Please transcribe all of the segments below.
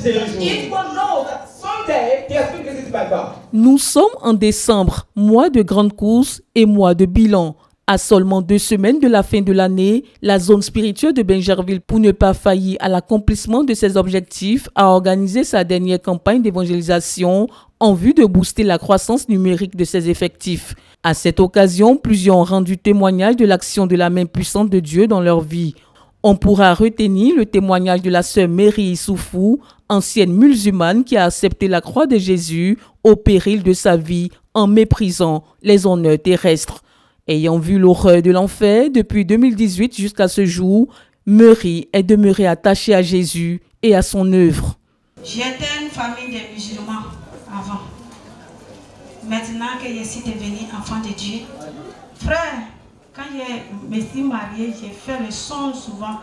Each one knows that someday he has been visited by God. Nous sommes en décembre, mois de grande course et mois de bilan. À seulement 2 semaines de la fin de l'année, la zone spirituelle de Bingerville, pour ne pas faillir à l'accomplissement de ses objectifs, a organisé sa dernière campagne d'évangélisation en vue de booster la croissance numérique de ses effectifs. À cette occasion, plusieurs ont rendu témoignage de l'action de la main puissante de Dieu dans leur vie. On pourra retenir le témoignage de la sœur Mary Issoufou, ancienne musulmane qui a accepté la croix de Jésus au péril de sa vie en méprisant les honneurs terrestres. Ayant vu l'horreur de l'enfer depuis 2018 jusqu'à ce jour, Mary est demeurée attachée à Jésus et à son œuvre. J'étais une famille de musulmans avant. Maintenant que je suis devenue enfant de Dieu, frère, quand je me suis mariée, j'ai fait le son souvent.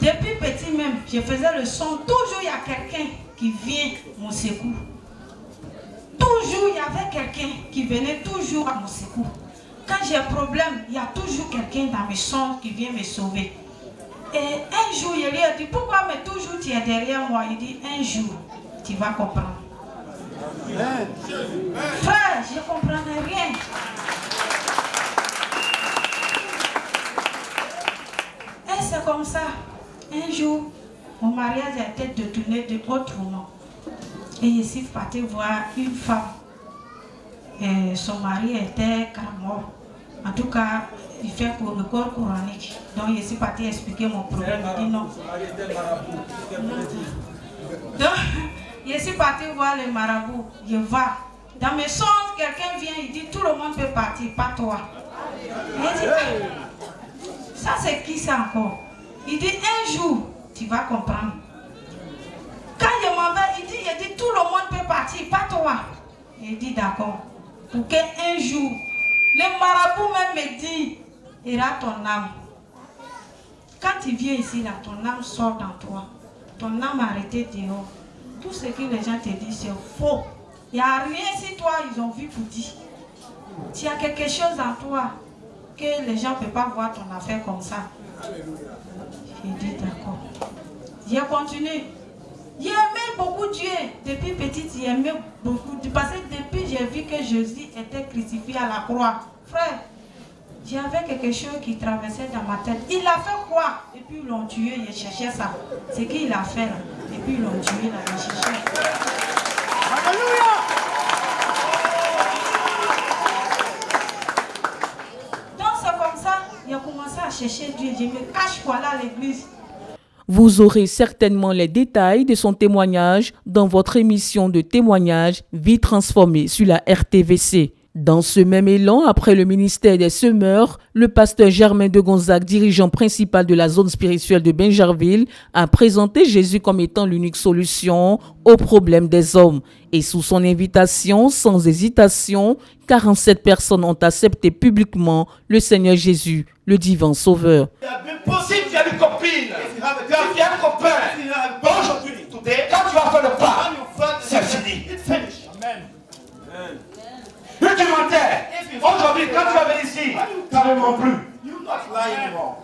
Depuis petit même, je faisais le son. Toujours il y a quelqu'un qui vient mon secours. Toujours il y avait quelqu'un qui venait toujours à mon secours. Quand j'ai un problème, il y a toujours quelqu'un dans mes sons qui vient me sauver. Et un jour, je lui ai dit, pourquoi mais toujours tu es derrière moi? Il dit, un jour, tu vas comprendre. Frère, je ne comprenais rien. Et c'est comme ça. Un jour, mon mariage a été détourné de autrement. Et je suis partie voir une femme. Et son mari était mort. En tout cas, il fait pour le corps coranique. Donc, je suis partie expliquer mon problème. Il dit non. Donc, je suis partie voir le marabout. Je vois. Dans mes songes, quelqu'un vient, il dit tout le monde peut partir, pas toi. Il dit, ça c'est qui ça encore? Il dit, un jour, tu vas comprendre. Quand je m'en vais, il dit tout le monde peut partir, pas toi. Il dit, d'accord. Pour qu'un jour, le marabout même me dit, ira ton âme. Quand tu viens ici, là, ton âme sort dans toi. Ton âme arrêtée dehors. Tout ce que les gens te disent, c'est faux. Il n'y a rien si toi, ils ont vu pour dire. Tu as quelque chose en toi que les gens ne peuvent pas voir ton affaire comme ça. J'ai dit d'accord. J'ai continué. J'ai aimé beaucoup Dieu. Depuis petite, j'ai aimé beaucoup. Parce que depuis, j'ai vu que Jésus était crucifié à la croix. Frère, j'avais quelque chose qui traversait dans ma tête. Il a fait quoi? Et puis ils l'ont tué, il cherchait ça. C'est qu'il a fait là. Et puis ils l'ont tué là, il cherchait. Alléluia! Donc c'est comme ça, il a commencé à chercher Dieu. Je me cache quoi là à l'église. Vous aurez certainement les détails de son témoignage dans votre émission de témoignage Vie transformée sur la RTVC. Dans ce même élan, après le ministère des Semeurs, le pasteur Germain de Gonzague, dirigeant principal de la zone spirituelle de Bingerville, a présenté Jésus comme étant l'unique solution aux problèmes des hommes. Et sous son invitation, sans hésitation, 47 personnes ont accepté publiquement le Seigneur Jésus, le divin Sauveur. Si tu as une copine, tu as un copain, aujourd'hui, quand tu vas faire le pas, c'est fini. Amen. Tu mentais. Aujourd'hui, quand tu vas venir ici, tu ne mens plus.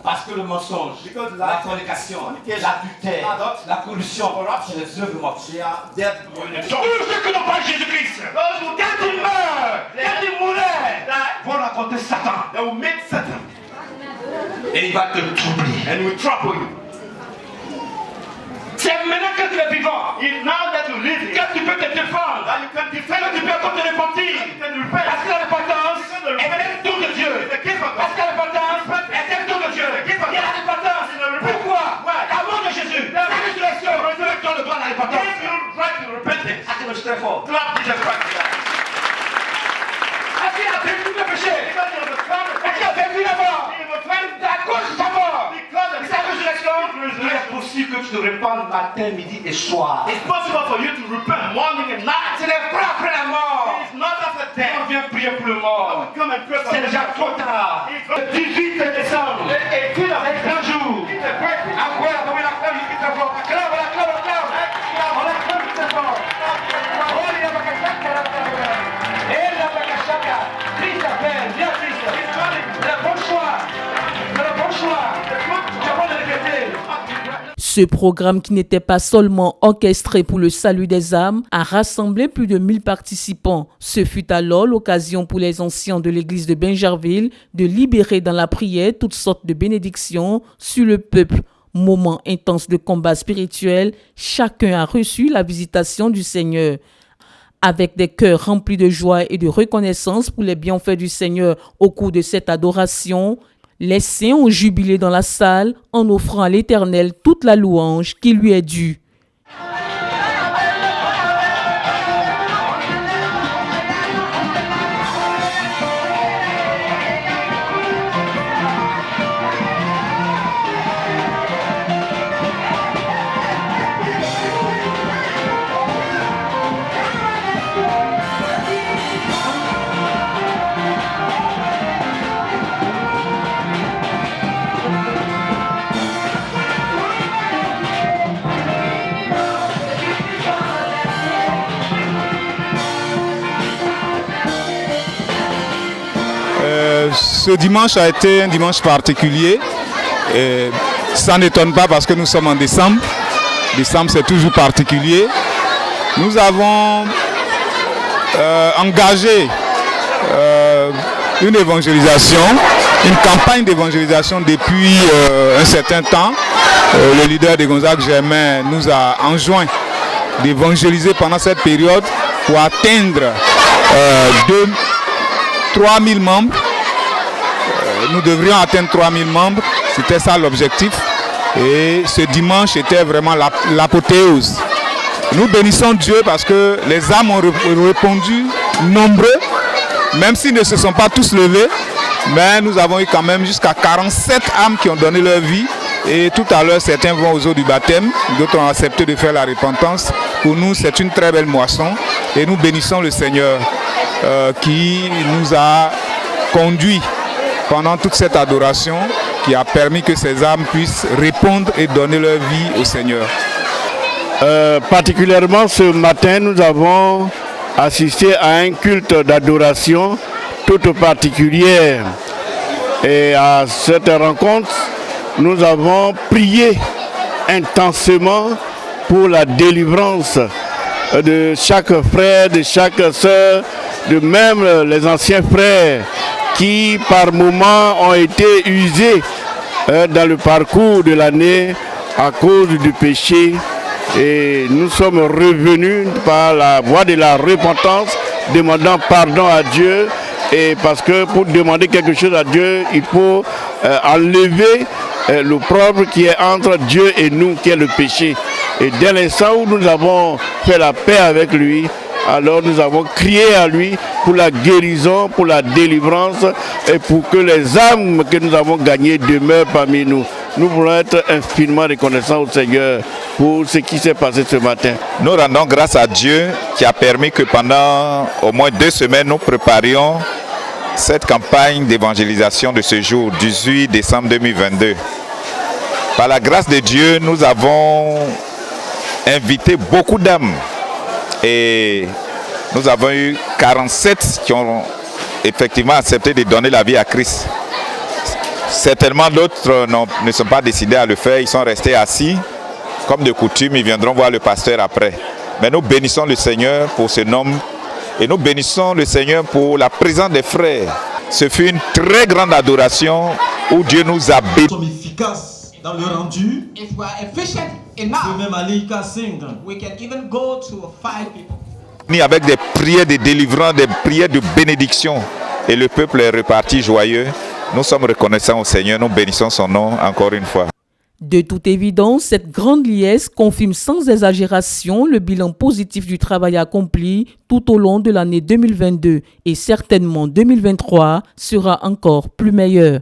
Parce que le mensonge, la fornication, l'adultère, la corruption, c'est les œuvres mortes. Tous ceux qui n'ont pas Jésus-Christ, quand ils meurent, quand ils mourraient, vont raconter Satan. Et il va te troubler. C'est maintenant que tu es vivant. Quand tu peux te défendre, quand tu peux encore te repentir. Parce que la repentance est un don de Dieu. Parce que la repentance est un don de Dieu. Il y a la repentance. Pourquoi? L'amour de Jésus, la résurrection, donne le droit à la repentance. Acclame très fort. Est-ce qu'il a vaincu le péché? Est-ce qu'il a vaincu la mort? À cause de sa mort, de sa résurrection, il est possible que tu te répandes matin, midi et soir. It's possible for you to repent morning and night. Ce n'est pas après la mort. It's not after death. On vient prier pour le mort. C'est déjà trop tard. Le 18 décembre, et puis avec un jour, après la première acclame, il quitte la porte. Acclame. On acclame tout le monde. Christ appelle, viens Christ. Le bon choix. Ce programme, qui n'était pas seulement orchestré pour le salut des âmes, a rassemblé plus de 1000 participants. Ce fut alors l'occasion pour les anciens de l'église de Bingerville de libérer dans la prière toutes sortes de bénédictions sur le peuple. Moment intense de combat spirituel, chacun a reçu la visitation du Seigneur. Avec des cœurs remplis de joie et de reconnaissance pour les bienfaits du Seigneur au cours de cette adoration, les saints ont jubilé dans la salle en offrant à l'Éternel toute la louange qui lui est due. Ce dimanche a été un dimanche particulier. Et ça n'étonne pas parce que nous sommes en décembre. Décembre, c'est toujours particulier. Nous avons engagé une évangélisation, une campagne d'évangélisation depuis un certain temps. Le leader de Gonzague Germain nous a enjoint d'évangéliser pendant cette période pour atteindre 3000 membres. Nous devrions atteindre 3000 membres, c'était ça l'objectif. Et ce dimanche était vraiment l'apothéose. Nous bénissons Dieu parce que les âmes ont répondu nombreux, même s'ils ne se sont pas tous levés. Mais nous avons eu quand même jusqu'à 47 âmes qui ont donné leur vie. Et tout à l'heure, certains vont aux eaux du baptême, d'autres ont accepté de faire la repentance. Pour nous, c'est une très belle moisson. Et nous bénissons le Seigneur qui nous a conduits pendant toute cette adoration, qui a permis que ces âmes puissent répondre et donner leur vie au Seigneur. Particulièrement ce matin, nous avons assisté à un culte d'adoration toute particulière. Et à cette rencontre, nous avons prié intensément pour la délivrance de chaque frère, de chaque sœur, de même les anciens frères qui par moments ont été usés dans le parcours de l'année à cause du péché. Et nous sommes revenus par la voie de la repentance, demandant pardon à Dieu. Et parce que pour demander quelque chose à Dieu, il faut enlever l'opprobre qui est entre Dieu et nous, qui est le péché. Et dès l'instant où nous avons fait la paix avec lui, alors nous avons crié à lui pour la guérison, pour la délivrance et pour que les âmes que nous avons gagnées demeurent parmi nous. Nous voulons être infiniment reconnaissants au Seigneur pour ce qui s'est passé ce matin. Nous rendons grâce à Dieu qui a permis que pendant au moins 2 semaines, nous préparions cette campagne d'évangélisation de ce jour, 18 décembre 2022. Par la grâce de Dieu, nous avons invité beaucoup d'âmes. Et nous avons eu 47 qui ont effectivement accepté de donner la vie à Christ. Certainement d'autres ne sont pas décidés à le faire, ils sont restés assis. Comme de coutume, ils viendront voir le pasteur après. Mais nous bénissons le Seigneur pour ce nombre et nous bénissons le Seigneur pour la présence des frères. Ce fut une très grande adoration où Dieu nous a bénis. Nous sommes efficaces dans le rendu. If we are efficient On enough, peut même aller jusqu'à 5. we can even go to 5 people. Avec des prières de délivrance, des prières de bénédiction. Et le peuple est reparti joyeux. Nous sommes reconnaissants au Seigneur, nous bénissons son nom encore une fois. De toute évidence, cette grande liesse confirme sans exagération le bilan positif du travail accompli tout au long de l'année 2022 et certainement 2023 sera encore plus meilleur.